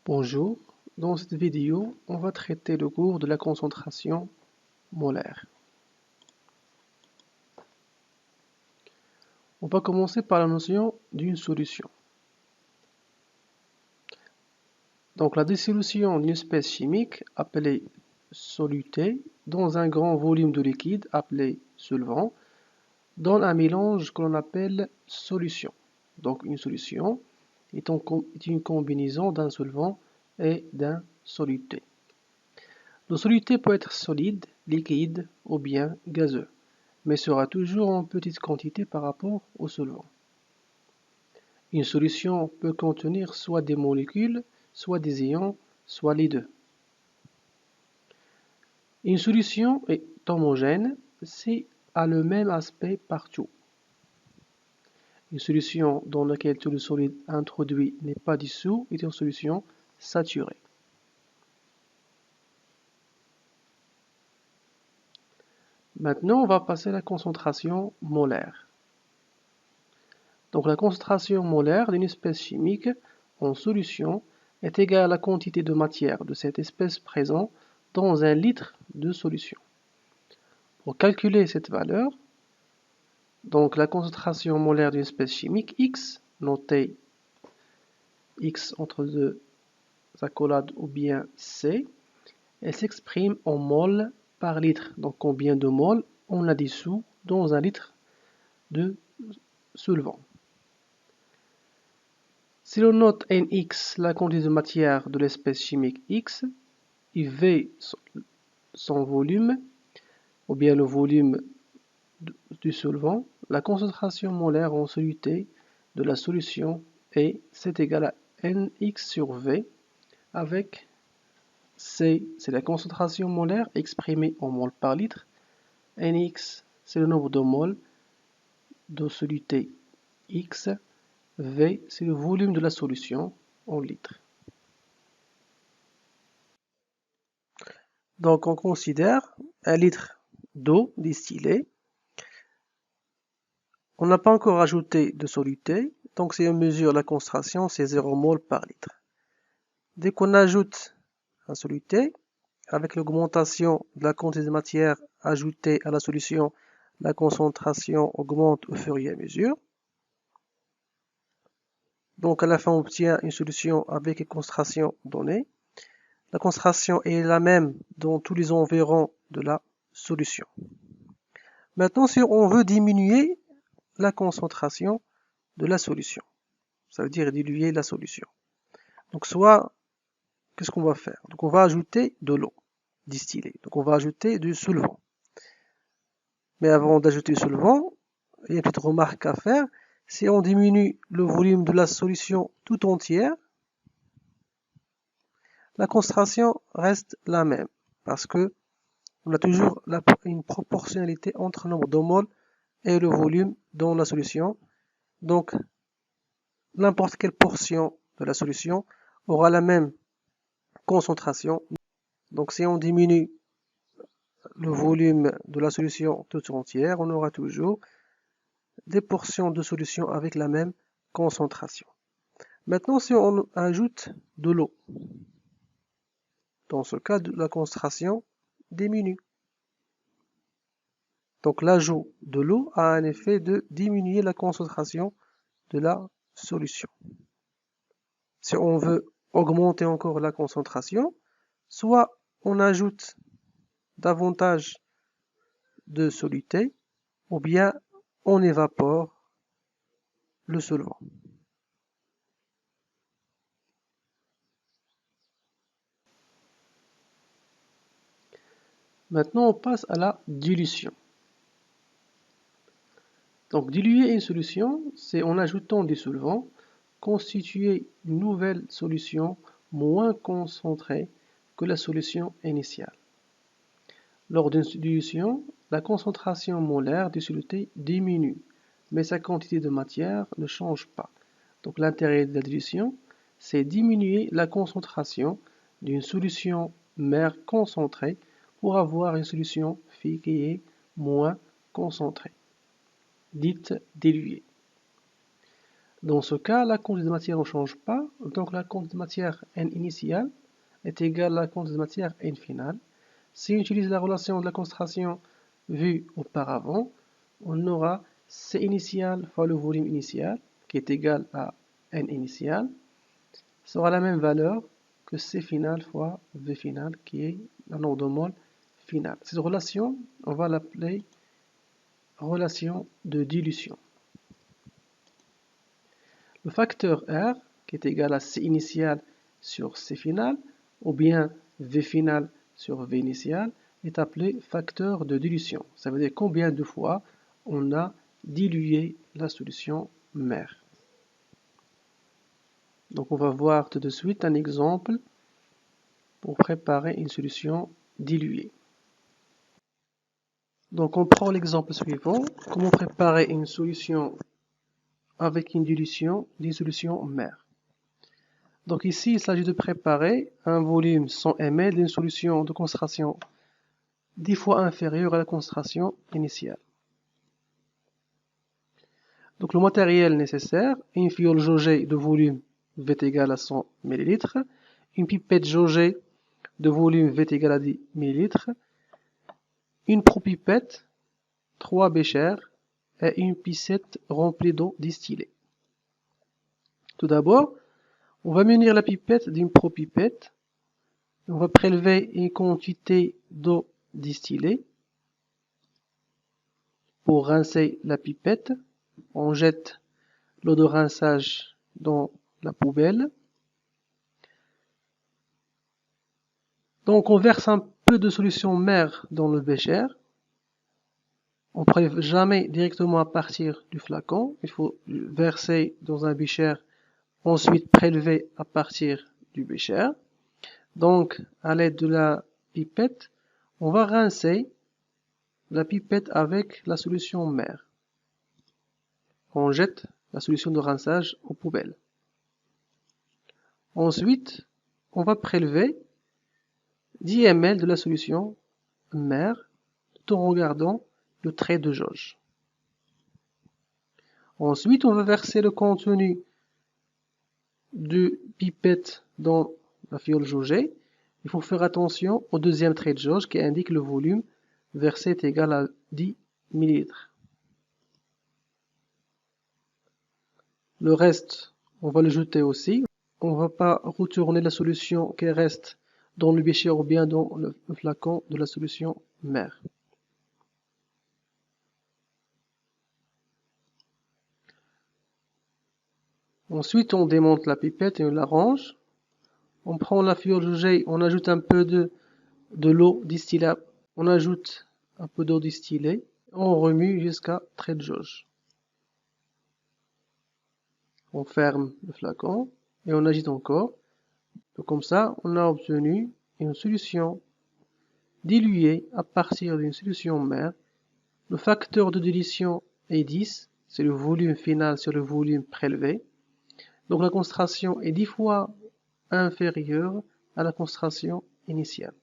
Bonjour, dans cette vidéo, on va traiter le cours de la concentration molaire. On va commencer par la notion d'une solution. Donc la dissolution d'une espèce chimique appelée soluté dans un grand volume de liquide appelé solvant donne un mélange que l'on appelle solution. Donc une solution est une combinaison d'un solvant et d'un soluté. Le soluté peut être solide, liquide ou bien gazeux, mais sera toujours en petite quantité par rapport au solvant. Une solution peut contenir soit des molécules, soit des ions, soit les deux. Une solution est homogène si elle a le même aspect partout. Une solution dans laquelle tout le solide introduit n'est pas dissous est une solution saturée. Maintenant, on va passer à la concentration molaire. Donc la concentration molaire d'une espèce chimique en solution est égale à la quantité de matière de cette espèce présente dans un litre de solution. Pour calculer cette valeur, donc la concentration molaire d'une espèce chimique X, notée X entre deux accolades ou bien C, elle s'exprime en mol par litre. Donc combien de moles on a dissous dans un litre de solvant. Si l'on note Nx, la quantité de matière de l'espèce chimique X, et V, son volume, ou bien le volume du solvant, la concentration molaire en soluté de la solution est c'est égal à Nx sur V, avec C, c'est la concentration molaire exprimée en mol par litre, Nx, c'est le nombre de moles de soluté X, V, c'est le volume de la solution en litres. Donc on considère 1 litre d'eau distillée. On n'a pas encore ajouté de soluté, donc si on mesure la concentration, c'est 0 mol par litre. Dès qu'on ajoute un soluté, avec l'augmentation de la quantité de matière ajoutée à la solution, la concentration augmente au fur et à mesure. Donc à la fin, on obtient une solution avec une concentration donnée. La concentration est la même dans tous les environs de la solution. Maintenant, si on veut diminuer la concentration de la solution, ça veut dire diluer la solution. Donc soit, qu'est-ce qu'on va faire? Donc on va ajouter de l'eau distillée. Donc on va ajouter du solvant. Mais avant d'ajouter le solvant, il y a une petite remarque à faire. Si on diminue le volume de la solution tout entière, la concentration reste la même parce que on a toujours une proportionnalité entre le nombre de moles et le volume dans la solution. Donc, n'importe quelle portion de la solution aura la même concentration. Donc, si on diminue le volume de la solution tout entière, on aura toujours des portions de solution avec la même concentration. Maintenant, si on ajoute de l'eau, dans ce cas, la concentration diminue. Donc l'ajout de l'eau a un effet de diminuer la concentration de la solution. Si on veut augmenter encore la concentration, soit on ajoute davantage de soluté, ou bien on évapore le solvant. Maintenant, on passe à la dilution. Donc, diluer une solution, c'est en ajoutant des solvants, constituer une nouvelle solution moins concentrée que la solution initiale. Lors d'une dilution, la concentration molaire des solutés diminue, mais sa quantité de matière ne change pas. Donc, l'intérêt de la dilution, c'est diminuer la concentration d'une solution mère concentrée pour avoir une solution qui est moins concentrée, dite diluée. Dans ce cas, la quantité de matière ne change pas, donc la quantité de matière N initiale est égale à la quantité de matière N finale. Si on utilise la relation de la concentration vue auparavant, on aura C initial fois le volume initial, qui est égal à N initial, sera la même valeur que C final fois V final, qui est la nombre de moles finale. Cette relation, on va l'appeler relation de dilution. Le facteur R, qui est égal à C initial sur C final, ou bien V final sur V initial, est appelé facteur de dilution. Ça veut dire combien de fois on a dilué la solution mère. Donc on va voir tout de suite un exemple pour préparer une solution diluée. Donc on prend l'exemple suivant, comment préparer une solution avec une dilution d'une solution mère. Donc ici, il s'agit de préparer un volume 100 ml d'une solution de concentration 10 fois inférieure à la concentration initiale. Donc le matériel nécessaire, une fiole jaugée de volume V est égal à 100 ml, une pipette jaugée de volume V est égal à 10 ml, une propipette, 3 béchers et une piscette remplie d'eau distillée. Tout d'abord, on va munir la pipette d'une propipette. On va prélever une quantité d'eau distillée. Pour rincer la pipette, on jette l'eau de rinçage dans la poubelle. Donc on verse un peu de solution mère dans le bécher. On ne prélève jamais directement à partir du flacon. Il faut verser dans un bécher, ensuite prélever à partir du bécher. Donc à l'aide de la pipette, on va rincer la pipette avec la solution mère. On jette la solution de rinçage aux poubelles. Ensuite, on va prélever 10 ml de la solution mère tout en regardant le trait de jauge. Ensuite, on va verser le contenu de pipette dans la fiole jaugée. Il faut faire attention au deuxième trait de jauge qui indique le volume versé est égal à 10 ml. Le reste, on va le jeter aussi. On ne va pas retourner la solution qui reste dans le bécher ou bien dans le flacon de la solution mère. Ensuite, on démonte la pipette et on la range. On prend la fiole jaugée, on ajoute un peu de l'eau distillée. On ajoute un peu d'eau distillée. On remue jusqu'à trait de jauge. On ferme le flacon et on agite encore. Donc comme ça, on a obtenu une solution diluée à partir d'une solution mère. Le facteur de dilution est 10, c'est le volume final sur le volume prélevé. Donc la concentration est 10 fois inférieure à la concentration initiale.